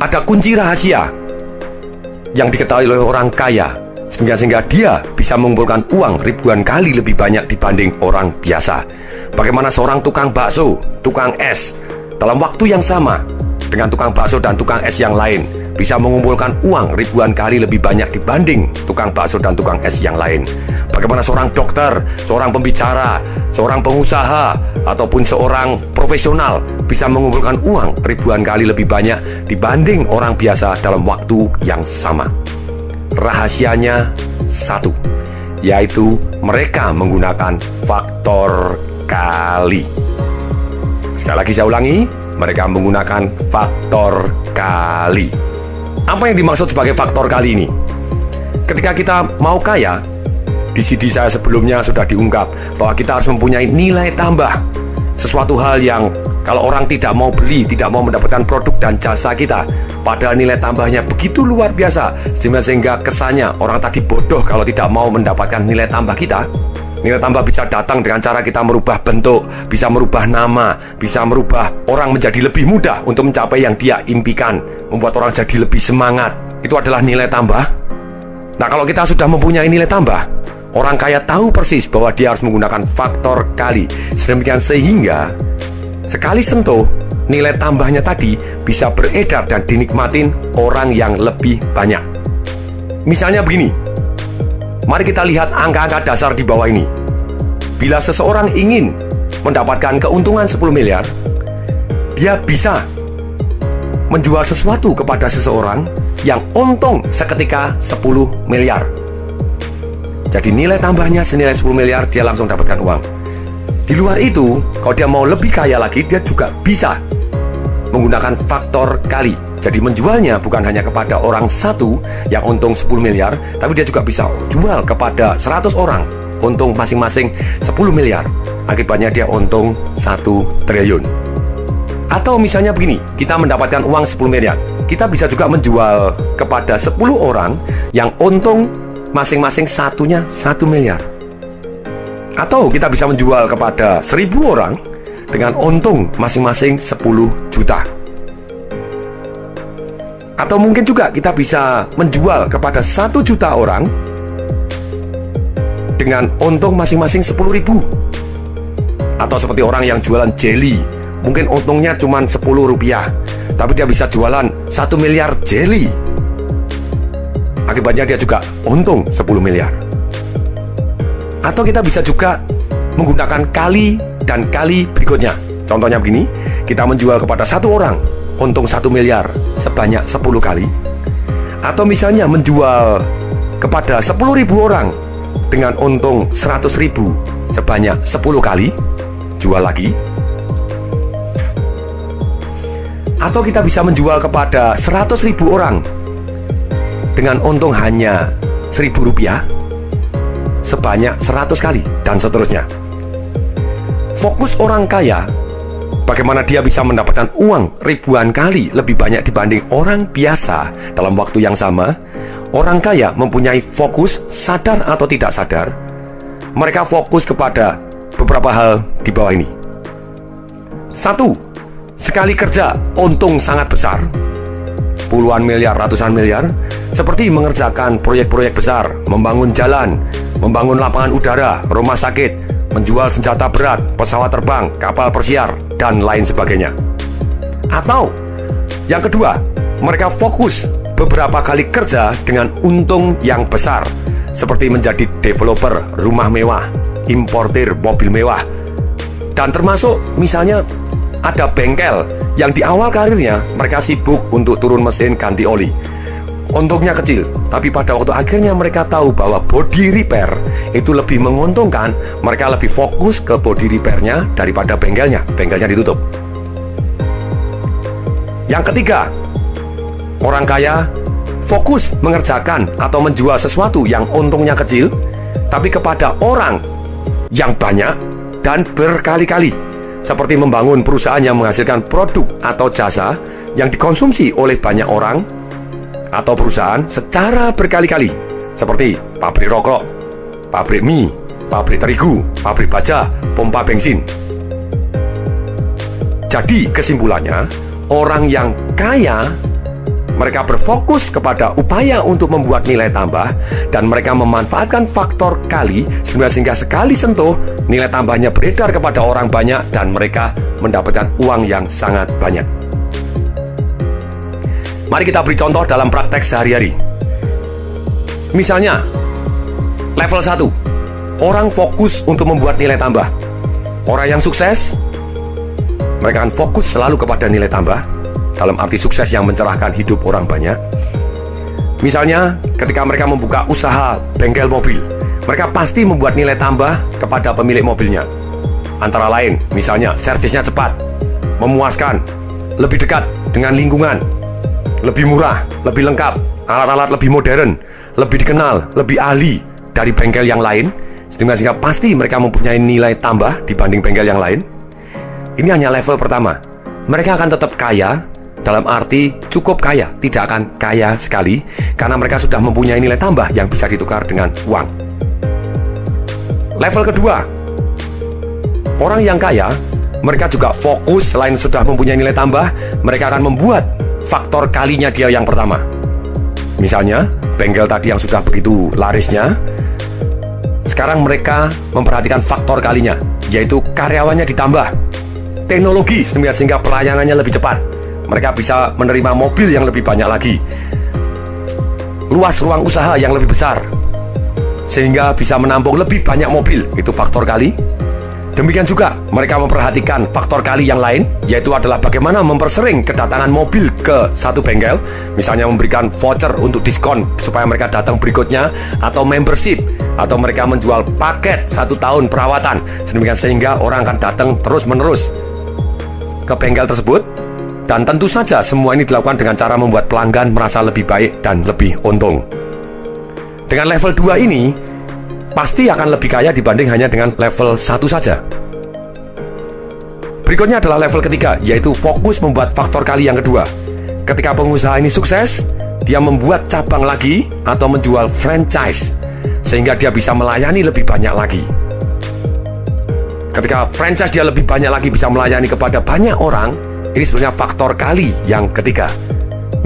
ada kunci rahasia yang diketahui oleh orang kaya, sehingga dia bisa mengumpulkan uang ribuan kali lebih banyak dibanding orang biasa. Bagaimana seorang tukang bakso, tukang es, dalam waktu yang sama dengan tukang bakso dan tukang es yang lain bisa mengumpulkan uang ribuan kali lebih banyak dibanding tukang bakso dan tukang es yang lain. Bagaimana seorang dokter, seorang pembicara, seorang pengusaha, ataupun seorang profesional bisa mengumpulkan uang ribuan kali lebih banyak dibanding orang biasa dalam waktu yang sama. Rahasianya satu, yaitu mereka menggunakan faktor kali. Sekali lagi saya ulangi, mereka menggunakan faktor kali. Apa yang dimaksud sebagai faktor kali ini? Ketika kita mau kaya, di CD saya sebelumnya sudah diungkap bahwa kita harus mempunyai nilai tambah. Sesuatu hal yang kalau orang tidak mau beli, tidak mau mendapatkan produk dan jasa kita, padahal nilai tambahnya begitu luar biasa, sehingga kesannya orang tadi bodoh kalau tidak mau mendapatkan nilai tambah kita. Nilai tambah bisa datang dengan cara kita merubah bentuk, bisa merubah nama, bisa merubah orang menjadi lebih mudah untuk mencapai yang dia impikan, membuat orang jadi lebih semangat. Itu adalah nilai tambah. Nah, kalau kita sudah mempunyai nilai tambah, orang kaya tahu persis bahwa dia harus menggunakan faktor kali. Sedemikian sehingga sekali sentuh, nilai tambahnya tadi bisa beredar dan dinikmatin orang yang lebih banyak. Misalnya begini, mari kita lihat angka-angka dasar di bawah ini. Bila seseorang ingin mendapatkan keuntungan 10 miliar, dia bisa menjual sesuatu kepada seseorang yang untung seketika 10 miliar. Jadi nilai tambahnya senilai 10 miliar, dia langsung dapatkan uang. Di luar itu, kalau dia mau lebih kaya lagi, dia juga bisa menggunakan faktor kali. Jadi menjualnya bukan hanya kepada orang satu yang untung 10 miliar, tapi dia juga bisa jual kepada 100 orang, untung masing-masing 10 miliar. Akibatnya dia untung 1 triliun. Atau misalnya begini, kita mendapatkan uang 10 miliar, kita bisa juga menjual kepada 10 orang yang untung masing-masing satunya 1 miliar. Atau kita bisa menjual kepada 1000 orang dengan untung masing-masing 10 juta. Atau mungkin juga kita bisa menjual kepada 1 juta orang dengan untung masing-masing 10.000. Atau seperti orang yang jualan jelly, mungkin untungnya cuma 10 rupiah, tapi dia bisa jualan 1 miliar jelly. Akibatnya dia juga untung 10 miliar. Atau kita bisa juga menggunakan kali dan kali berikutnya. Contohnya begini, kita menjual kepada 1 orang untung 1 miliar sebanyak 10 kali. Atau misalnya menjual kepada 10.000 orang dengan untung 100.000 sebanyak 10 kali, jual lagi. Atau kita bisa menjual kepada 100.000 orang dengan untung hanya 1.000 rupiah sebanyak 100 kali, dan seterusnya. Fokus orang kaya, bagaimana dia bisa mendapatkan uang ribuan kali lebih banyak dibanding orang biasa dalam waktu yang sama. Orang kaya mempunyai fokus, sadar atau tidak sadar. Mereka fokus kepada beberapa hal di bawah ini. 1. Sekali kerja untung sangat besar, puluhan miliar, ratusan miliar, seperti mengerjakan proyek-proyek besar, membangun jalan, membangun lapangan udara, rumah sakit, menjual senjata berat, pesawat terbang, kapal persiar, dan lain sebagainya. Atau yang kedua, mereka fokus beberapa kali kerja dengan untung yang besar, seperti menjadi developer rumah mewah, importir mobil mewah, dan termasuk misalnya ada bengkel yang di awal karirnya mereka sibuk untuk turun mesin ganti oli. Untungnya kecil, tapi pada waktu akhirnya mereka tahu bahwa body repair itu lebih menguntungkan. Mereka lebih fokus ke body repairnya daripada bengkelnya. Bengkelnya ditutup. Yang ketiga, orang kaya fokus mengerjakan atau menjual sesuatu yang untungnya kecil, tapi kepada orang yang banyak dan berkali-kali. Seperti membangun perusahaan yang menghasilkan produk atau jasa yang dikonsumsi oleh banyak orang atau perusahaan secara berkali-kali, seperti pabrik rokok, pabrik mie, pabrik terigu, pabrik baja, pompa bensin. Jadi kesimpulannya, orang yang kaya Mereka berfokus kepada upaya untuk membuat nilai tambah, dan mereka memanfaatkan faktor kali sehingga sekali sentuh, nilai tambahnya beredar kepada orang banyak dan mereka mendapatkan uang yang sangat banyak. Mari kita beri contoh dalam praktek sehari-hari. Misalnya, level 1, orang fokus untuk membuat nilai tambah. Orang yang sukses, mereka akan fokus selalu kepada nilai tambah, dalam arti sukses yang mencerahkan hidup orang banyak. Misalnya, ketika mereka membuka usaha bengkel mobil, mereka pasti membuat nilai tambah kepada pemilik mobilnya. Antara lain, misalnya servisnya cepat, memuaskan, lebih dekat dengan lingkungan, lebih murah, lebih lengkap, alat-alat lebih modern, lebih dikenal, lebih ahli dari bengkel yang lain, sehingga pasti mereka mempunyai nilai tambah dibanding bengkel yang lain. Ini hanya level pertama. Mereka akan tetap kaya, dalam arti cukup kaya, tidak akan kaya sekali, karena mereka sudah mempunyai nilai tambah yang bisa ditukar dengan uang. Level kedua, orang yang kaya, mereka juga fokus, selain sudah mempunyai nilai tambah, mereka akan membuat faktor kalinya dia yang pertama. Misalnya, bengkel tadi yang sudah begitu larisnya, sekarang mereka memperhatikan faktor kalinya, yaitu karyawannya ditambah, teknologi sehingga pelayanannya lebih cepat. Mereka bisa menerima mobil yang lebih banyak lagi, luas ruang usaha yang lebih besar, sehingga bisa menampung lebih banyak mobil. Itu faktor kali. Demikian juga mereka memperhatikan faktor kali yang lain, yaitu adalah bagaimana mempersering kedatangan mobil ke satu bengkel. Misalnya memberikan voucher untuk diskon supaya mereka datang berikutnya, atau membership, atau mereka menjual paket 1 tahun perawatan, sehingga orang akan datang terus-menerus ke bengkel tersebut. Dan tentu saja semua ini dilakukan dengan cara membuat pelanggan merasa lebih baik dan lebih untung. Dengan level 2 ini, pasti akan lebih kaya dibanding hanya dengan level 1 saja. Berikutnya adalah level ketiga, yaitu fokus membuat faktor kali yang kedua. Ketika pengusaha ini sukses, dia membuat cabang lagi atau menjual franchise, sehingga dia bisa melayani lebih banyak lagi. Ketika franchise dia lebih banyak lagi, bisa melayani kepada banyak orang, ini sebenarnya faktor kali yang ketiga.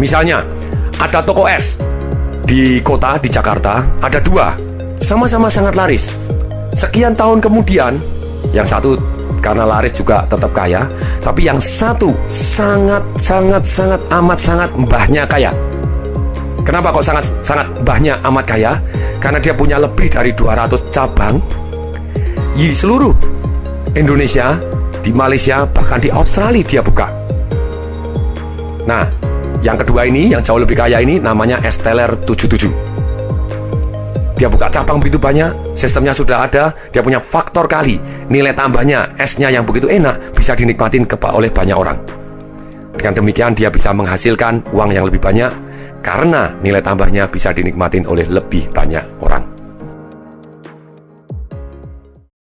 Misalnya, ada toko es di kota, di Jakarta, ada 2, sama-sama sangat laris. Sekian tahun kemudian, yang satu karena laris juga tetap kaya, tapi yang satu sangat amat mbahnya kaya. Kenapa kok sangat mbahnya amat kaya? Karena dia punya lebih dari 200 cabang di seluruh Indonesia, di Malaysia, bahkan di Australia dia buka. Nah, yang kedua ini, yang jauh lebih kaya ini, namanya Esteller 77. Dia buka cabang begitu banyak, sistemnya sudah ada, dia punya faktor kali, nilai tambahnya, esnya yang begitu enak, bisa dinikmatin oleh banyak orang. Dengan demikian dia bisa menghasilkan uang yang lebih banyak, karena nilai tambahnya bisa dinikmatin oleh lebih banyak orang.